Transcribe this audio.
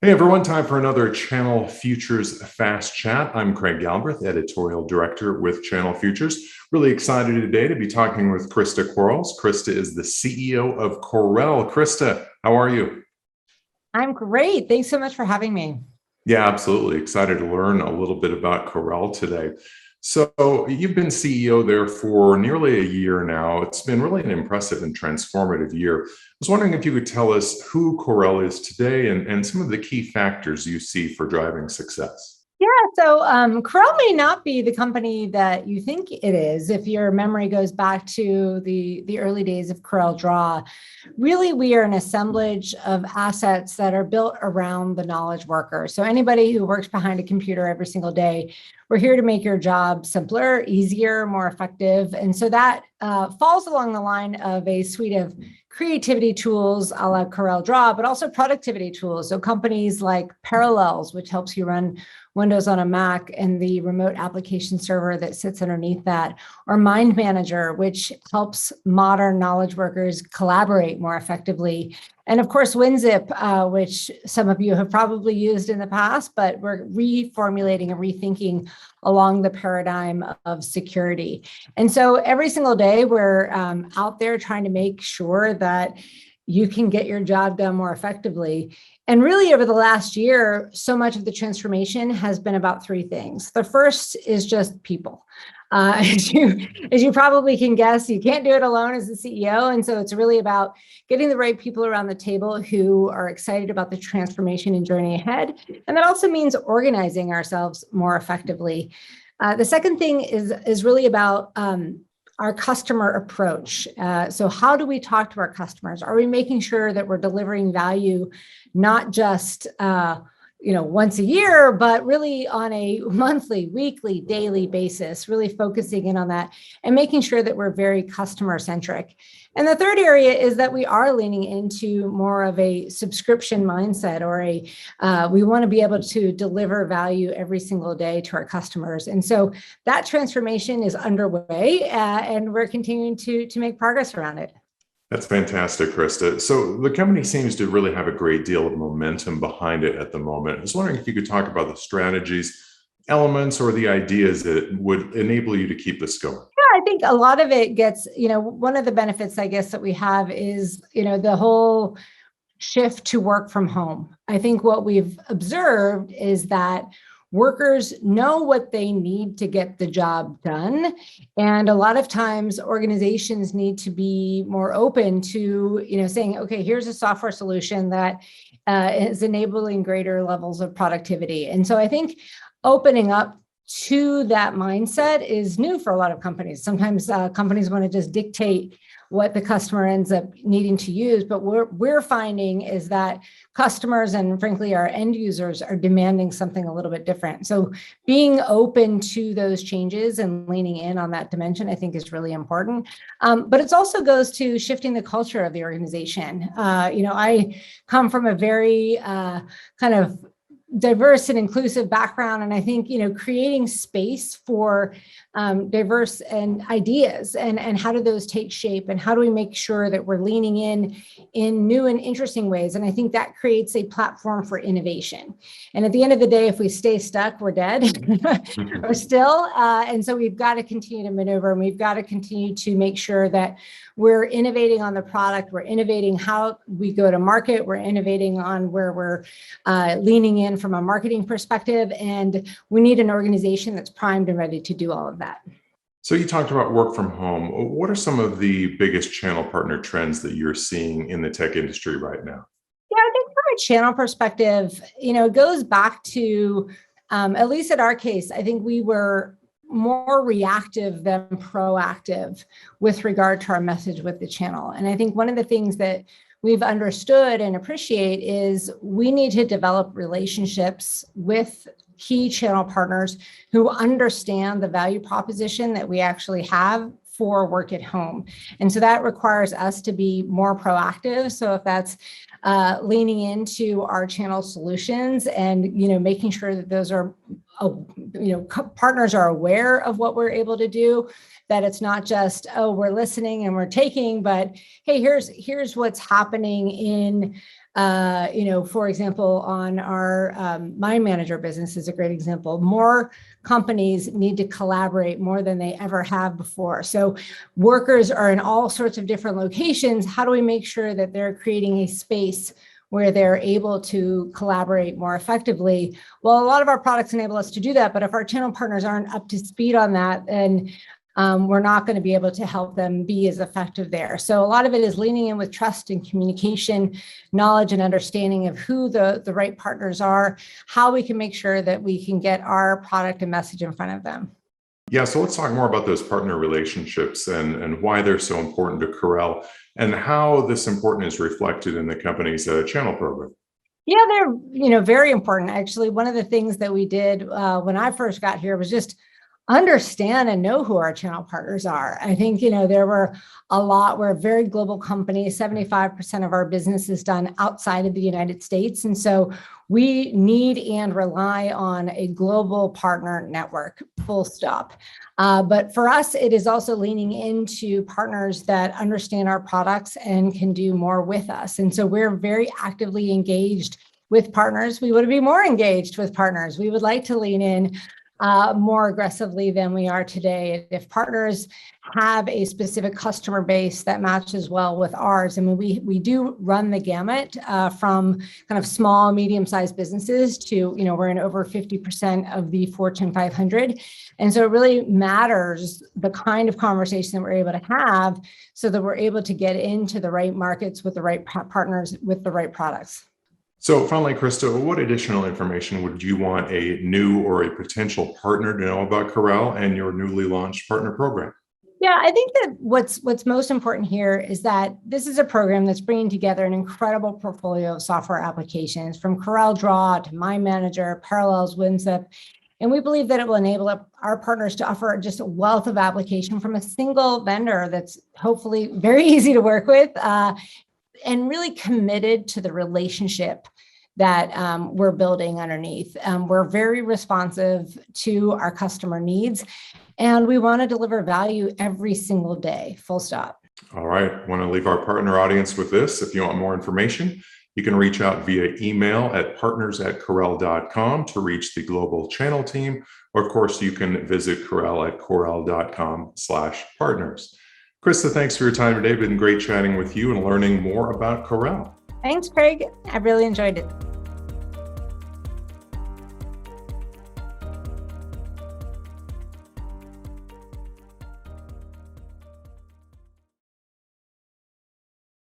Hey everyone, time for another Channel Futures Fast Chat. I'm Craig Galbraith, Editorial Director with Channel Futures. Really excited today to be talking with Krista Quarles. Krista is the CEO of Corel. Krista, how are you? I'm great. Thanks so much for having me. Yeah, absolutely. Excited to learn a little bit about Corel today. So, you've been CEO there for nearly a year now. It's been really an impressive and transformative year. I was wondering if you could tell us who Corel is today and some of the key factors you see for driving success. Corel may not be the company that you think it is. If your memory goes back to the early days of Corel Draw, really we are an assemblage of assets that are built around the knowledge worker. So anybody who works behind a computer every single day, we're here to make your job simpler, easier, more effective. And so that falls along the line of a suite of creativity tools a la Corel Draw, but also productivity tools. So companies like Parallels, which helps you run Windows on a Mac and the remote application server that sits underneath that, or Mind Manager, which helps modern knowledge workers collaborate more effectively. And of course, WinZip, which some of you have probably used in the past, but we're reformulating and rethinking along the paradigm of security. And so every single day, we're out there trying to make sure that you can get your job done more effectively. And really, over the last year, so much of the transformation has been about three things. The first is just people. As you probably can guess, you can't do it alone as the CEO. And so it's really about getting the right people around the table who are excited about the transformation and journey ahead. And that also means organizing ourselves more effectively. The second thing is really about our customer approach. So how do we talk to our customers? Are we making sure that we're delivering value, not just once a year, but really on a monthly, weekly, daily basis, really focusing in on that and making sure that we're very customer centric. And the third area is that we are leaning into more of a subscription mindset, or we want to be able to deliver value every single day to our customers. And so that transformation is underway, and we're continuing to make progress around it. That's fantastic, Krista. So the company seems to really have a great deal of momentum behind it at the moment. I was wondering if you could talk about the strategies, elements, or the ideas that would enable you to keep this going. I think a lot of it gets, one of the benefits, I guess, that we have is, the whole shift to work from home. I think what we've observed is that workers know what they need to get the job done. And a lot of times organizations need to be more open to, saying, okay, here's a software solution that is enabling greater levels of productivity. And so I think opening up to that mindset is new for a lot of companies. Sometimes companies want to just dictate what the customer ends up needing to use, but we're finding is that customers and frankly our end users are demanding something a little bit different. So being open to those changes and leaning in on that dimension, I think, is really important. But it also goes to shifting the culture of the organization. I come from a very kind of diverse and inclusive background. And I think, creating space for diverse and ideas and how do those take shape and how do we make sure that we're leaning in new and interesting ways. And I think that creates a platform for innovation. And at the end of the day, if we stay stuck, we're dead or still. And so we've got to continue to maneuver, and we've got to continue to make sure that we're innovating on the product, we're innovating how we go to market, we're innovating on where we're leaning in from a marketing perspective, and we need an organization that's primed and ready to do all of that. So you talked about work from home. What are some of the biggest channel partner trends that you're seeing in the tech industry right now? Yeah, I think from a channel perspective, it goes back to, at least in our case, I think we were more reactive than proactive with regard to our message with the channel. And I think one of the things that we've understood and appreciate is we need to develop relationships with key channel partners who understand the value proposition that we actually have for work at home. And so that requires us to be more proactive. So if that's leaning into our channel solutions and, making sure that those are, partners are aware of what we're able to do, that it's not just, oh, we're listening and we're taking, but hey, here's what's happening in For example, on our Mind Manager business is a great example. More companies need to collaborate more than they ever have before. So workers are in all sorts of different locations. How do we make sure that they're creating a space where they're able to collaborate more effectively? Well, a lot of our products enable us to do that, but if our channel partners aren't up to speed on that, then we're not going to be able to help them be as effective there. So a lot of it is leaning in with trust and communication, knowledge and understanding of who the right partners are, how we can make sure that we can get our product and message in front of them. Yeah, so let's talk more about those partner relationships and why they're so important to Corel and how this important is reflected in the company's channel program. Yeah, they're very important. Actually, one of the things that we did when I first got here was just understand and know who our channel partners are. I think, there were a lot, we're a very global company. 75% of our business is done outside of the United States. And so we need and rely on a global partner network, full stop. But for us, it is also leaning into partners that understand our products and can do more with us. And so we're very actively engaged with partners. We want to be more engaged with partners. We would like to lean in more aggressively than we are today. If partners have a specific customer base that matches well with ours, I mean, we do run the gamut from kind of small, medium-sized businesses to, we're in over 50% of the Fortune 500. And so it really matters the kind of conversation that we're able to have so that we're able to get into the right markets with the right partners with the right products. So finally, Krista, what additional information would you want a new or a potential partner to know about Corel and your newly launched partner program? Yeah, I think that what's most important here is that this is a program that's bringing together an incredible portfolio of software applications from Corel Draw to Mind Manager, Parallels, WinZip. And we believe that it will enable our partners to offer just a wealth of application from a single vendor that's hopefully very easy to work with and really committed to the relationship that we're building underneath. We're very responsive to our customer needs, and we want to deliver value every single day, full stop. All right. I want to leave our partner audience with this. If you want more information, you can reach out via email at partners@corel.com to reach the global channel team. Or, of course, you can visit Corel at corel.com/partners. Krista, thanks for your time today. It's been great chatting with you and learning more about Corel. Thanks, Craig. I really enjoyed it.